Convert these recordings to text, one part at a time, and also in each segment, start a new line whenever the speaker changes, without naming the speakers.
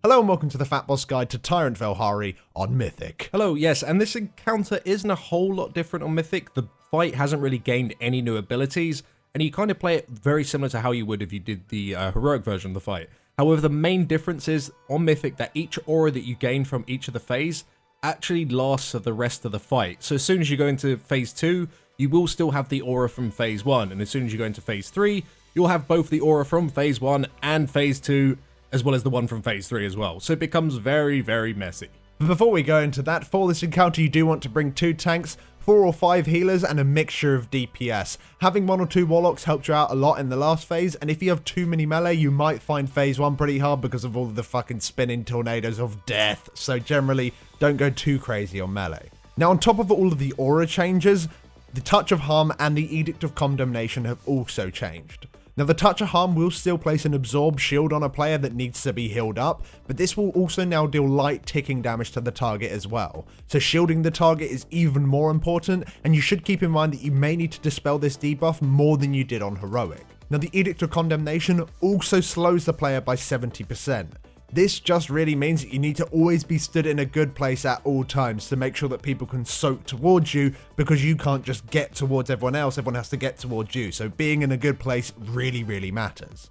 Hello and welcome to the FatBoss Guide to Tyrant Velhari on Mythic.
Hello, yes, and this encounter isn't a whole lot different on Mythic. The fight hasn't really gained any new abilities, and you kind of play it very similar to how you would if you did the heroic version of the fight. However, the main difference is on Mythic that each aura that you gain from each of the phase actually lasts for the rest of the fight. So as soon as you go into phase 2, you will still have the aura from phase 1, and as soon as you go into phase 3, you'll have both the aura from phase 1 and phase 2, as well as the one from phase 3 as well. So it becomes very, very messy.
But before we go into that, for this encounter you do want to bring 2 tanks, 4 or 5 healers, and a mixture of DPS. Having 1 or 2 warlocks helped you out a lot in the last phase, and if you have too many melee, you might find phase 1 pretty hard because of all of the fucking spinning tornadoes of death. So generally, don't go too crazy on melee. Now on top of all of the aura changes, the Touch of Harm and the Edict of Condemnation have also changed. Now the Touch of Harm will still place an absorb shield on a player that needs to be healed up, but this will also now deal light ticking damage to the target as well. So shielding the target is even more important, and you should keep in mind that you may need to dispel this debuff more than you did on heroic. Now the Edict of Condemnation also slows the player by 70%. This just really means that you need to always be stood in a good place at all times to make sure that people can soak towards you, because you can't just get towards everyone else, everyone has to get towards you. So being in a good place really, really matters.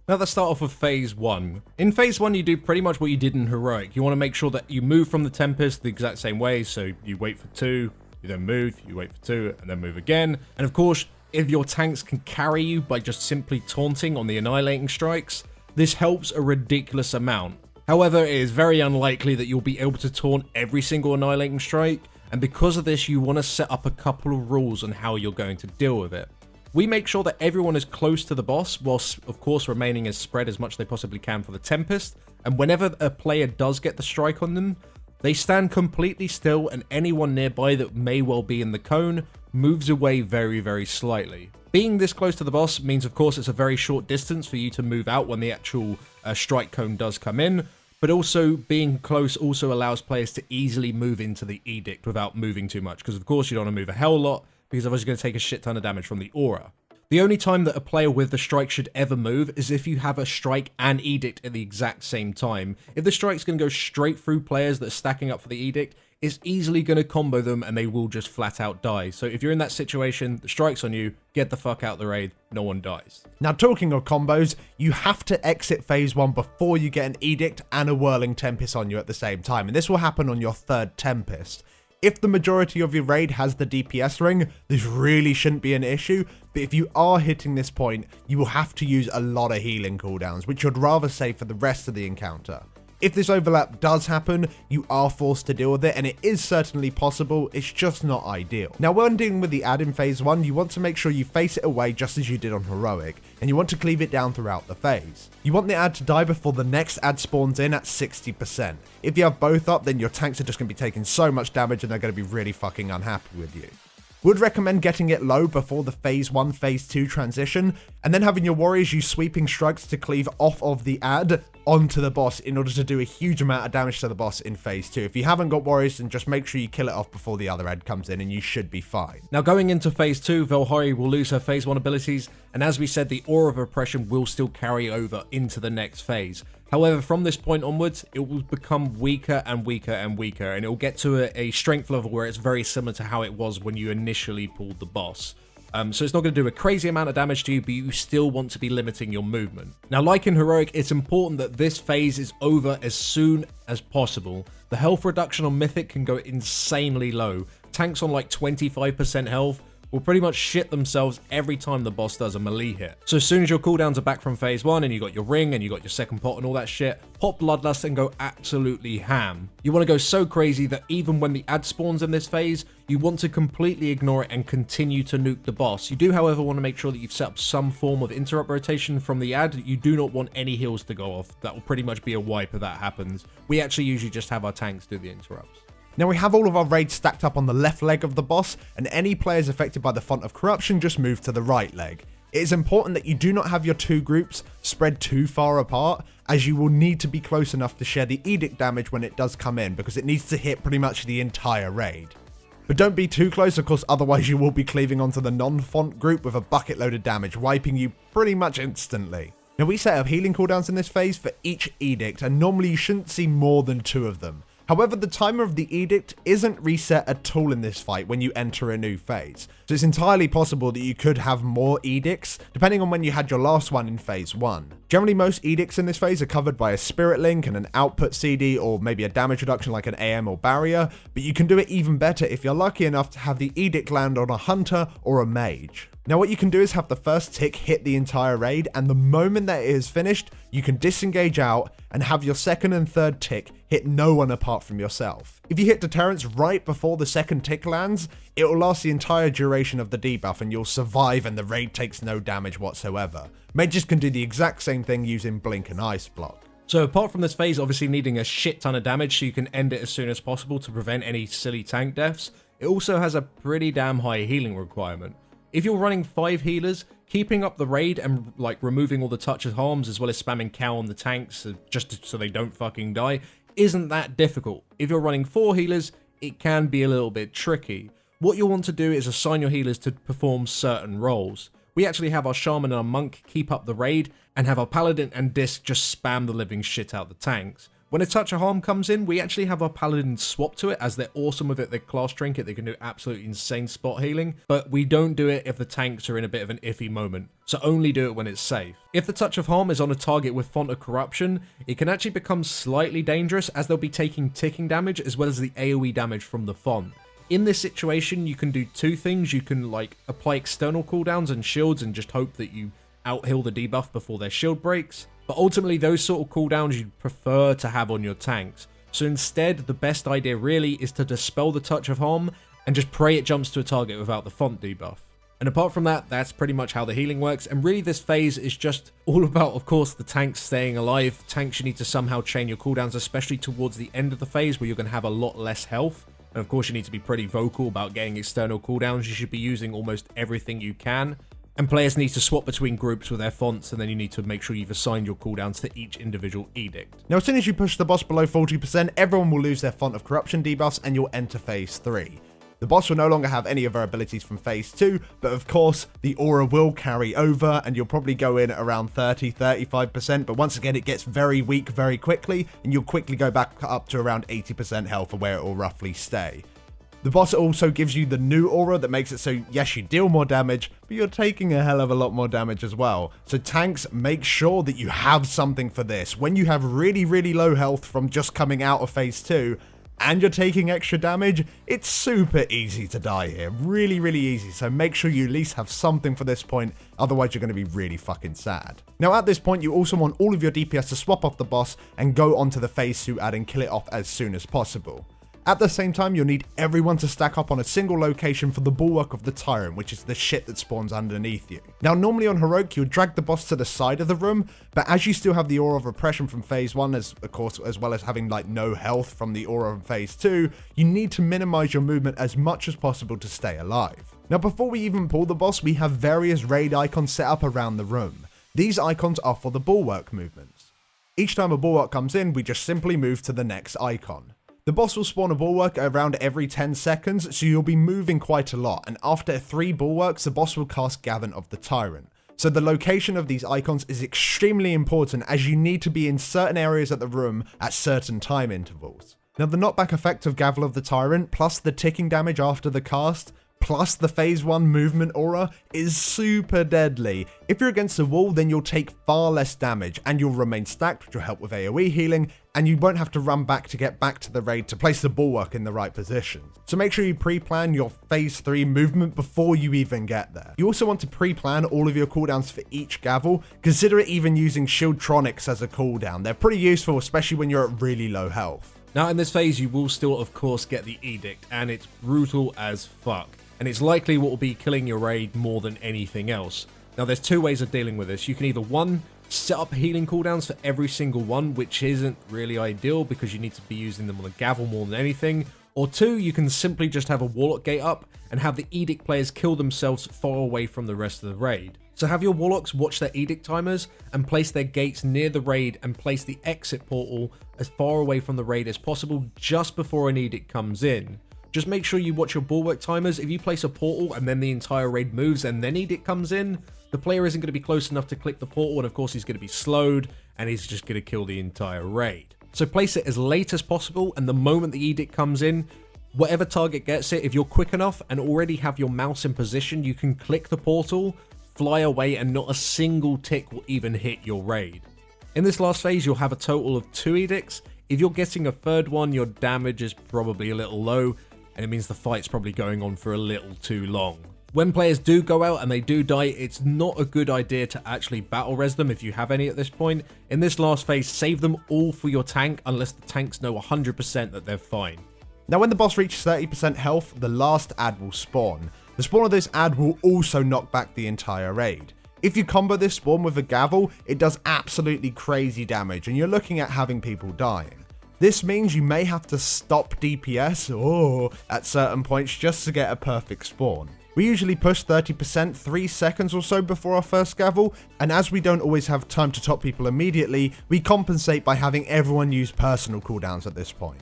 Now let's start off with phase 1. In phase 1 you do pretty much what you did in heroic. You want to make sure that you move from the Tempest the exact same way, so you wait for 2, you then move, you wait for 2, and then move again. And of course, if your tanks can carry you by just simply taunting on the annihilating strikes, this helps a ridiculous amount. However, it is very unlikely that you'll be able to taunt every single annihilating strike, and because of this you want to set up a couple of rules on how you're going to deal with it. We make sure that everyone is close to the boss, whilst of course remaining as spread as much as they possibly can for the Tempest, and whenever a player does get the strike on them, they stand completely still, and anyone nearby that may well be in the cone moves away very, very slightly. Being this close to the boss means, of course, it's a very short distance for you to move out when the actual strike cone does come in, but also being close also allows players to easily move into the Edict without moving too much, because of course you don't want to move a hell lot, because otherwise you're going to take a shit ton of damage from the aura. The only time that a player with the strike should ever move is if you have a strike and edict at the exact same time. If the strike's going to go straight through players that are stacking up for the edict, it's easily going to combo them and they will just flat out die. So if you're in that situation, the strike's on you, get the fuck out the raid, no one dies.
Now talking of combos, you have to exit phase 1 before you get an edict and a whirling Tempest on you at the same time, and this will happen on your 3rd Tempest. If the majority of your raid has the DPS ring, this really shouldn't be an issue, but if you are hitting this point, you will have to use a lot of healing cooldowns, which you'd rather save for the rest of the encounter. If this overlap does happen, you are forced to deal with it, and it is certainly possible, it's just not ideal. Now when dealing with the ad in phase 1, you want to make sure you face it away just as you did on heroic, and you want to cleave it down throughout the phase. You want the ad to die before the next ad spawns in at 60%. If you have both up, then your tanks are just going to be taking so much damage and they're going to be really fucking unhappy with you. Would recommend getting it low before the phase 1, phase 2 transition, and then having your warriors use sweeping strikes to cleave off of the ad onto the boss in order to do a huge amount of damage to the boss in phase 2. If you haven't got warriors, then just make sure you kill it off before the other ad comes in and you should be fine.
Now going into phase 2, Velhari will lose her phase 1 abilities, and as we said, the Aura of Oppression will still carry over into the next phase. However, from this point onwards, it will become weaker and weaker and weaker, and it will get to a strength level where it's very similar to how it was when you initially pulled the boss. So it's not going to do a crazy amount of damage to you, but you still want to be limiting your movement. Now, like in heroic, it's important that this phase is over as soon as possible. The health reduction on Mythic can go insanely low. Tanks on like 25% health will pretty much shit themselves every time the boss does a melee hit. So as soon as your cooldowns are back from phase 1 and you got your ring and you got your second pot and all that shit, pop Bloodlust and go absolutely ham. You want to go so crazy that even when the ad spawns in this phase, you want to completely ignore it and continue to nuke the boss. You do, however, want to make sure that you've set up some form of interrupt rotation from the ad. You do not want any heals to go off. That will pretty much be a wipe if that happens. We actually usually just have our tanks do the interrupts.
Now we have all of our raids stacked up on the left leg of the boss, and any players affected by the Font of Corruption just move to the right leg. It is important that you do not have your 2 groups spread too far apart, as you will need to be close enough to share the edict damage when it does come in, because it needs to hit pretty much the entire raid. But don't be too close, of course, otherwise you will be cleaving onto the non-font group with a bucket load of damage, wiping you pretty much instantly. Now we set up healing cooldowns in this phase for each edict, and normally you shouldn't see more than 2 of them. However, the timer of the edict isn't reset at all in this fight when you enter a new phase, so it's entirely possible that you could have more edicts, depending on when you had your last one in phase 1. Generally, most edicts in this phase are covered by a spirit link and an output CD, or maybe a damage reduction like an AM or barrier, but you can do it even better if you're lucky enough to have the edict land on a hunter or a mage. Now what you can do is have the first tick hit the entire raid, and the moment that it is finished, you can disengage out and have your second and third tick hit no one apart from yourself. If you hit deterrence right before the second tick lands, it will last the entire duration of the debuff and you'll survive and the raid takes no damage whatsoever. Mages can do the exact same thing using Blink and Ice Block.
So apart from this phase obviously needing a shit ton of damage so you can end it as soon as possible to prevent any silly tank deaths, it also has a pretty damn high healing requirement. If you're running 5 healers, keeping up the raid and like removing all the touch of harms as well as spamming cow on the tanks just so they don't fucking die isn't that difficult. If you're running 4 healers, it can be a little bit tricky. What you'll want to do is assign your healers to perform certain roles. We actually have our shaman and our monk keep up the raid and have our paladin and disc just spam the living shit out the tanks. When a touch of harm comes in, we actually have our paladins swap to it as they're awesome with it. They're class trinket, they can do absolutely insane spot healing, but we don't do it if the tanks are in a bit of an iffy moment, so only do it when it's safe. If the touch of harm is on a target with Font of Corruption, it can actually become slightly dangerous as they'll be taking ticking damage as well as the AoE damage from the font. In this situation, you can do 2 things. You can like apply external cooldowns and shields and just hope that you out-heal the debuff before their shield breaks. But ultimately, those sort of cooldowns you'd prefer to have on your tanks. So instead, the best idea really is to dispel the touch of harm and just pray it jumps to a target without the font debuff. And apart from that, that's pretty much how the healing works. And really, this phase is just all about, of course, the tanks staying alive. Tanks, you need to somehow chain your cooldowns, especially towards the end of the phase where you're going to have a lot less health. And of course, you need to be pretty vocal about getting external cooldowns. You should be using almost everything you can. And players need to swap between groups with their fonts, and then you need to make sure you've assigned your cooldowns to each individual edict.
Now as soon as you push the boss below 40%, everyone will lose their Font of Corruption debuffs and you'll enter phase 3. The boss will no longer have any of her abilities from phase 2, but of course the aura will carry over and you'll probably go in around 30-35%, but once again it gets very weak very quickly and you'll quickly go back up to around 80% health, where it will roughly stay. The boss also gives you the new aura that makes it so, yes, you deal more damage, but you're taking a hell of a lot more damage as well. So tanks, make sure that you have something for this. When you have really, really low health from just coming out of phase 2, and you're taking extra damage, it's super easy to die here. Really, really easy. So make sure you at least have something for this point, otherwise you're going to be really fucking sad. Now at this point, you also want all of your DPS to swap off the boss and go onto the phase suit ad and kill it off as soon as possible. At the same time, you'll need everyone to stack up on a single location for the Bulwark of the Tyrant, which is the shit that spawns underneath you. Now, normally on Heroic, you'll drag the boss to the side of the room, but as you still have the Aura of Oppression from phase 1, as well as having like no health from the Aura of phase 2, you need to minimize your movement as much as possible to stay alive. Now, before we even pull the boss, we have various raid icons set up around the room. These icons are for the Bulwark movements. Each time a Bulwark comes in, we just simply move to the next icon. The boss will spawn a Bulwark around every 10 seconds, so you'll be moving quite a lot, and after 3 Bulwarks, the boss will cast Gavin of the Tyrant. So the location of these icons is extremely important, as you need to be in certain areas of the room at certain time intervals. Now the knockback effect of Gavin of the Tyrant, plus the ticking damage after the cast, plus the phase 1 movement aura is super deadly. If you're against the wall, then you'll take far less damage and you'll remain stacked, which will help with AoE healing, and you won't have to run back to get back to the raid to place the Bulwark in the right position. So make sure you pre-plan your phase 3 movement before you even get there. You also want to pre-plan all of your cooldowns for each Gavel. Consider it even using Shieldtronics as a cooldown. They're pretty useful, especially when you're at really low health.
Now in this phase, you will still of course get the Edict, and it's brutal as fuck. And it's likely what will be killing your raid more than anything else. Now there's 2 ways of dealing with this. You can either 1, set up healing cooldowns for every single one, which isn't really ideal because you need to be using them on the Gavel more than anything. Or 2, you can simply just have a Warlock gate up and have the Edict players kill themselves far away from the rest of the raid. So have your Warlocks watch their Edict timers and place their gates near the raid and place the exit portal as far away from the raid as possible just before an Edict comes in. Just make sure you watch your Bulwark timers. If you place a portal and then the entire raid moves and then Edict comes in, the player isn't going to be close enough to click the portal, and of course he's going to be slowed, and he's just going to kill the entire raid. So place it as late as possible, and the moment the edict comes in, whatever target gets it, if you're quick enough and already have your mouse in position, you can click the portal, fly away, and not a single tick will even hit your raid. In this last phase, you'll have a total of 2 edicts. If you're getting a third one, your damage is probably a little low, and it means the fight's probably going on for a little too long. When players do go out and they do die, it's not a good idea to actually battle res them if you have any at this point. In this last phase, save them all for your tank unless the tanks know 100% that they're fine.
Now when the boss reaches 30% health, the last ad will spawn. The spawn of this ad will also knock back the entire raid. If you combo this spawn with a gavel, it does absolutely crazy damage, and you're looking at having people dying. This means you may have to stop DPS at certain points just to get a perfect spawn. We usually push 30% 3 seconds or so before our first gavel, and as we don't always have time to top people immediately, we compensate by having everyone use personal cooldowns at this point.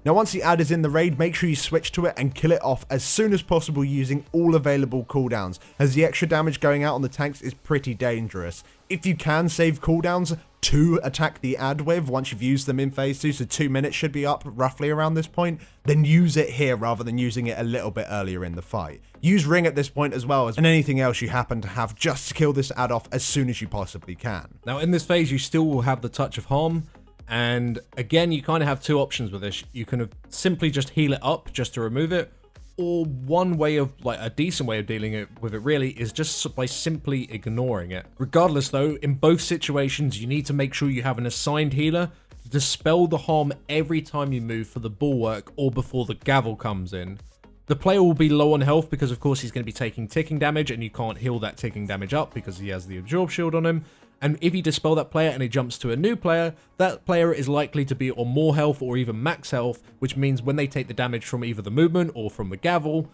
Now once the ad is in the raid, make sure you switch to it and kill it off as soon as possible using all available cooldowns, as the extra damage going out on the tanks is pretty dangerous. If you can save cooldowns to attack the ad with once you've used them in phase 2, so 2 minutes should be up roughly around this point, then use it here rather than using it a little bit earlier in the fight. Use ring at this point as well, and anything else you happen to have just to kill this ad off as soon as you possibly can.
Now in this phase, you still will have the touch of harm. And again, you kind of have 2 options with this. You can simply just heal it up just to remove it, or one way of, like, a decent way of dealing with it really is just by simply ignoring it. Regardless though, in both situations, you need to make sure you have an assigned healer to dispel the harm every time you move for the bulwark or before the gavel comes in. The player will be low on health because of course he's going to be taking ticking damage, and you can't heal that ticking damage up because he has the absorb shield on him. And if you dispel that player and he jumps to a new player, that player is likely to be on more health or even max health, which means when they take the damage from either the movement or from the gavel,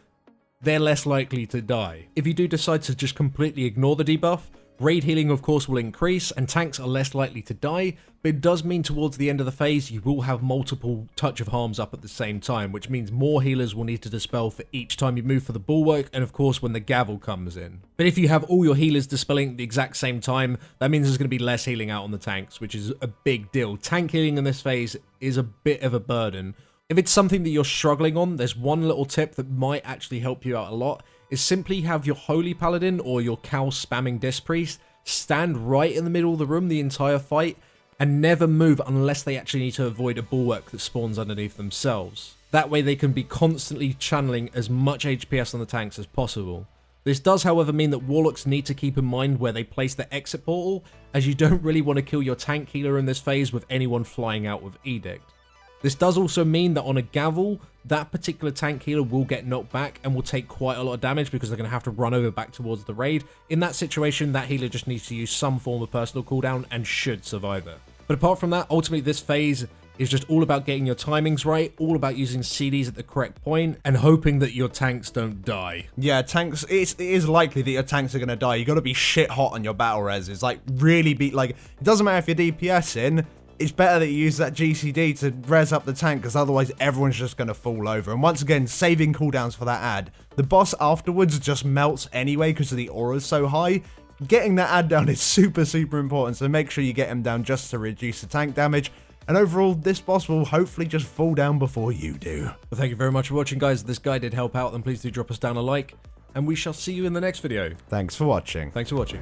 they're less likely to die. If you do decide to just completely ignore the debuff, raid healing of course will increase and tanks are less likely to die, but it does mean towards the end of the phase you will have multiple touch of harms up at the same time, which means more healers will need to dispel for each time you move for the bulwark and of course when the gavel comes in. But if you have all your healers dispelling at the exact same time, that means there's going to be less healing out on the tanks, which is a big deal. Tank healing in this phase is a bit of a burden. If it's something that you're struggling on, there's one little tip that might actually help you out a lot, is simply have your Holy Paladin or your Cow spamming Disc Priest stand right in the middle of the room the entire fight and never move unless they actually need to avoid a bulwark that spawns underneath themselves. That way they can be constantly channeling as much HPS on the tanks as possible. This does however mean that Warlocks need to keep in mind where they place their exit portal, as you don't really want to kill your tank healer in this phase with anyone flying out with Edict. This does also mean that on a gavel, that particular tank healer will get knocked back and will take quite a lot of damage because they're going to have to run over back towards the raid. In that situation, that healer just needs to use some form of personal cooldown and should survive it. But apart from that, ultimately this phase is just all about getting your timings right, all about using CDs at the correct point, and hoping that your tanks don't die.
Yeah, tanks, it is likely that your tanks are going to die. You got to be shit hot on your battle res. It's like really be like, it doesn't matter if you're DPSing, it's better that you use that GCD to res up the tank because otherwise everyone's just going to fall over. And once again, saving cooldowns for that ad. The boss afterwards just melts anyway because the aura is so high. Getting that ad down is super important, so make sure you get him down just to reduce the tank damage. And overall, this boss will hopefully just fall down before you do.
Well, thank you very much for watching, guys. If this guy did help out, then please do drop us down a like. And we shall see you in the next video.
Thanks for watching.
Thanks for watching.